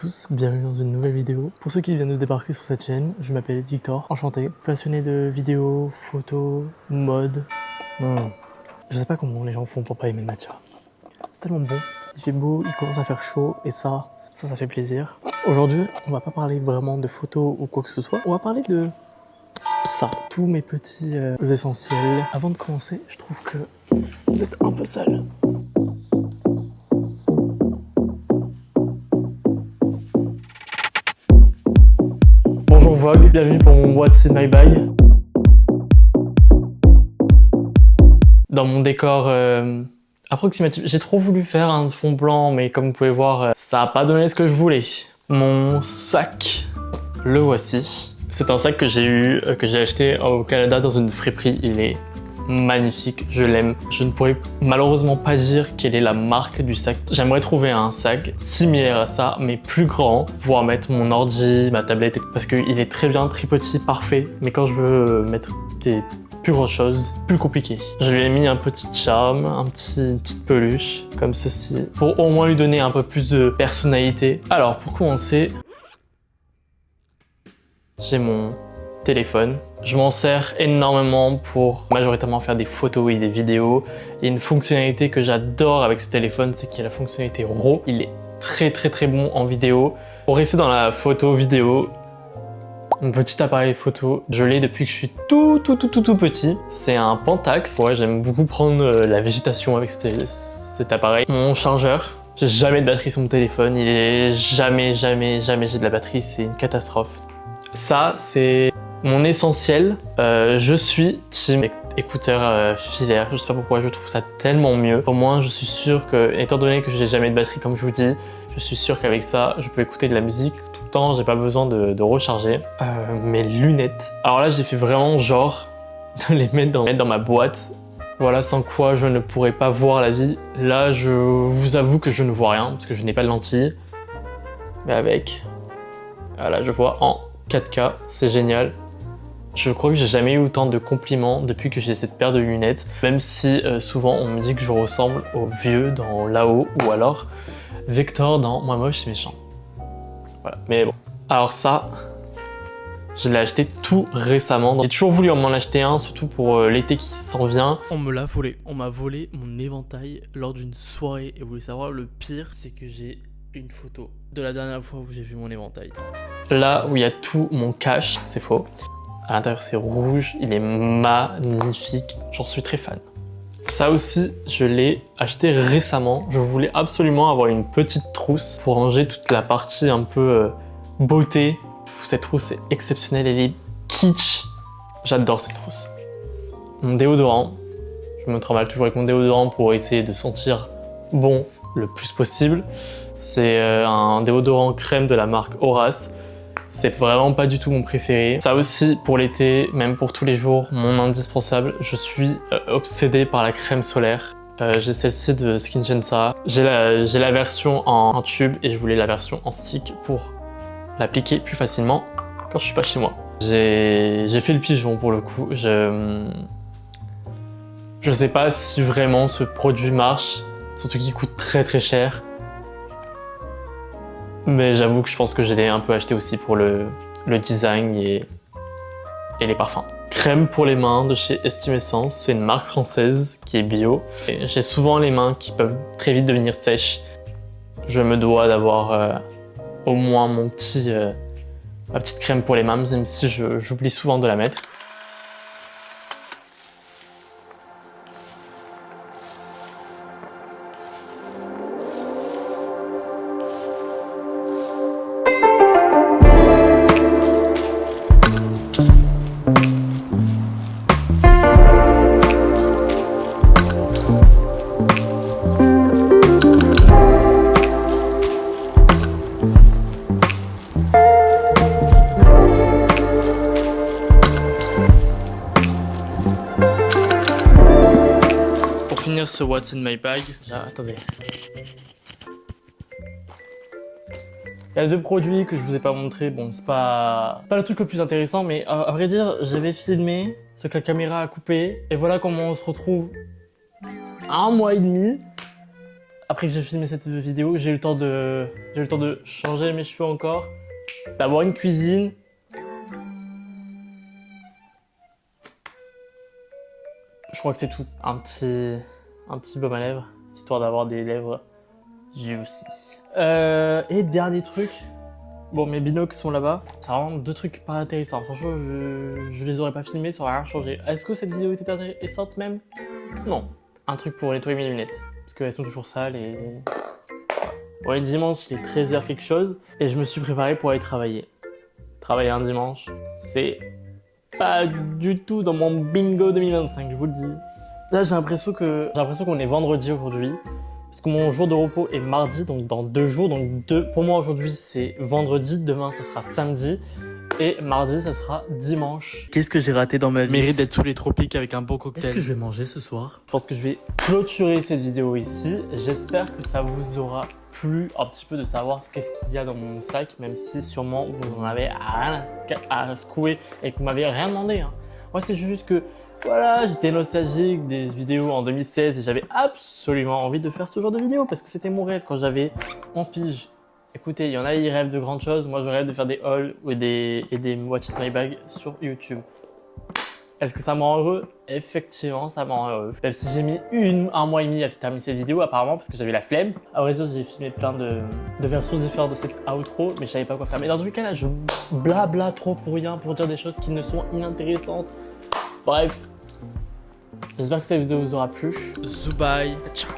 tous, bienvenue dans une nouvelle vidéo. Pour ceux qui viennent de débarquer sur cette chaîne, je m'appelle Victor, enchanté, passionné de vidéos, photos, mode. Je sais pas comment les gens font pour pas aimer le matcha. C'est tellement bon, il fait beau, il commence à faire chaud et ça fait plaisir. Aujourd'hui, on va pas parler vraiment de photos ou quoi que ce soit, on va parler de ça, tous mes petits essentiels. Avant de commencer, je trouve que vous êtes un peu sale. Bonjour Vogue, bienvenue pour mon What's in my bag. Dans mon décor approximatif, j'ai trop voulu faire un fond blanc, mais comme vous pouvez voir, ça a pas donné ce que je voulais. Mon sac, le voici. C'est un sac que j'ai acheté au Canada dans une friperie. Il est magnifique, je l'aime. Je ne pourrais malheureusement pas dire quelle est la marque du sac. J'aimerais trouver un sac similaire à ça, mais plus grand, pour pouvoir mettre mon ordi, ma tablette, parce qu'il est très bien, très petit, parfait. Mais quand je veux mettre des plus grosses choses, plus compliqué. Je lui ai mis un petit charme, une petite peluche, comme ceci, pour au moins lui donner un peu plus de personnalité. Alors, pour commencer, j'ai mon téléphone. Je m'en sers énormément pour majoritairement faire des photos et des vidéos. Et une fonctionnalité que j'adore avec ce téléphone, c'est qu'il y a la fonctionnalité RAW. Il est très bon en vidéo. Pour rester dans la photo vidéo, mon petit appareil photo, je l'ai depuis que je suis tout petit. C'est un Pentax. Ouais, j'aime beaucoup prendre la végétation avec cet appareil. Mon chargeur. J'ai jamais de batterie sur mon téléphone. Il est jamais j'ai de la batterie. C'est une catastrophe. Ça, c'est mon essentiel. Je suis team écouteurs filaires. Je sais pas pourquoi, je trouve ça tellement mieux. Au moins, je suis sûr que, étant donné que j'ai jamais de batterie, comme je vous dis, je suis sûr qu'avec ça, je peux écouter de la musique tout le temps. J'ai pas besoin de recharger. Mes lunettes. Alors là, j'ai fait vraiment genre de les mettre dans ma boîte. Voilà, sans quoi je ne pourrais pas voir la vie. Là, je vous avoue que je ne vois rien parce que je n'ai pas de lentilles. Mais avec, voilà, je vois en 4K, c'est génial. Je crois que j'ai jamais eu autant de compliments depuis que j'ai cette paire de lunettes, même si souvent on me dit que je ressemble au vieux dans Là-haut ou alors Vector dans Moi moche c'est méchant. Voilà, mais bon. Alors ça, je l'ai acheté tout récemment. J'ai toujours voulu m'en acheter un, surtout pour l'été qui s'en vient. On me l'a volé, on m'a volé mon éventail lors d'une soirée. Et vous voulez savoir, le pire, c'est que j'ai une photo de la dernière fois où j'ai vu mon éventail. Là où il y a tout mon cash, c'est faux. À l'intérieur c'est rouge, il est magnifique, j'en suis très fan. Ça aussi, je l'ai acheté récemment. Je voulais absolument avoir une petite trousse pour ranger toute la partie un peu beauté. Cette trousse est exceptionnelle, elle est kitsch. J'adore cette trousse. Mon déodorant, je me trimballe toujours avec mon déodorant pour essayer de sentir bon le plus possible. C'est un déodorant crème de la marque Horace. C'est vraiment pas du tout mon préféré. Ça aussi, pour l'été, même pour tous les jours, mon indispensable. Je suis obsédé par la crème solaire. J'ai celle-ci de Skincensa. J'ai la version en tube et je voulais la version en stick pour l'appliquer plus facilement quand je suis pas chez moi. J'ai fait le pigeon pour le coup. Je sais pas si vraiment ce produit marche, surtout qu'il coûte très cher. Mais j'avoue que je pense que je l'ai un peu acheté aussi pour le design et les parfums. Crème pour les mains de chez Estime Essence, c'est une marque française qui est bio. J'ai souvent les mains qui peuvent très vite devenir sèches. Je me dois d'avoir au moins ma petite crème pour les mains, même si j'oublie souvent de la mettre. Ce What's in my bag. Attendez. Il y a deux produits que je vous ai pas montré. Bon, c'est pas le truc le plus intéressant, mais à vrai dire, j'avais filmé ce que la caméra a coupé. Et voilà comment on se retrouve à 1 mois et demi après que j'ai filmé cette vidéo, j'ai eu le temps de changer mes cheveux encore, d'avoir une cuisine. Je crois que c'est tout. Un petit baume à lèvres, histoire d'avoir des lèvres juicy. Et dernier truc, bon, mes binocles sont là-bas. C'est vraiment deux trucs pas intéressants. Franchement, je les aurais pas filmés, ça aurait rien changé. Est-ce que cette vidéo était intéressante même? Non. Un truc pour nettoyer mes lunettes, parce qu'elles sont toujours sales et... Bon, le dimanche, il est 13h quelque chose, et je me suis préparé pour aller travailler. Travailler un dimanche, c'est pas du tout dans mon bingo 2025, je vous le dis. Là, j'ai l'impression qu'on est vendredi aujourd'hui, parce que mon jour de repos est mardi, donc dans 2 jours. Donc pour moi aujourd'hui c'est vendredi, demain ça sera samedi et mardi ça sera dimanche. Qu'est-ce que j'ai raté dans ma vie? Mérite d'être sous les tropiques avec un beau cocktail. Qu'est-ce que je vais manger ce soir? Je pense que je vais clôturer cette vidéo ici. J'espère que ça vous aura plu un petit peu de savoir qu'est-ce qu'il y a dans mon sac, même si sûrement vous n'en avez rien à secouer et que vous m'avez rien demandé. Hein. Moi c'est juste que voilà, j'étais nostalgique des vidéos en 2016 et j'avais absolument envie de faire ce genre de vidéo parce que c'était mon rêve quand j'avais 11 piges. Écoutez, il y en a, ils rêvent de grandes choses. Moi, je rêve de faire des hauls et des Watch It My Bag sur YouTube. Est-ce que ça me rend heureux? Effectivement, ça me rend heureux. Même si j'ai mis un mois et demi à terminer cette vidéo apparemment parce que j'avais la flemme. À vrai dire, j'ai filmé plein de versions différentes de cette outro, mais je savais pas quoi faire. Mais dans tous les cas, là, je blabla trop pour rien, pour dire des choses qui ne sont inintéressantes. Bref, j'espère que cette vidéo vous aura plu. Zubai, ciao.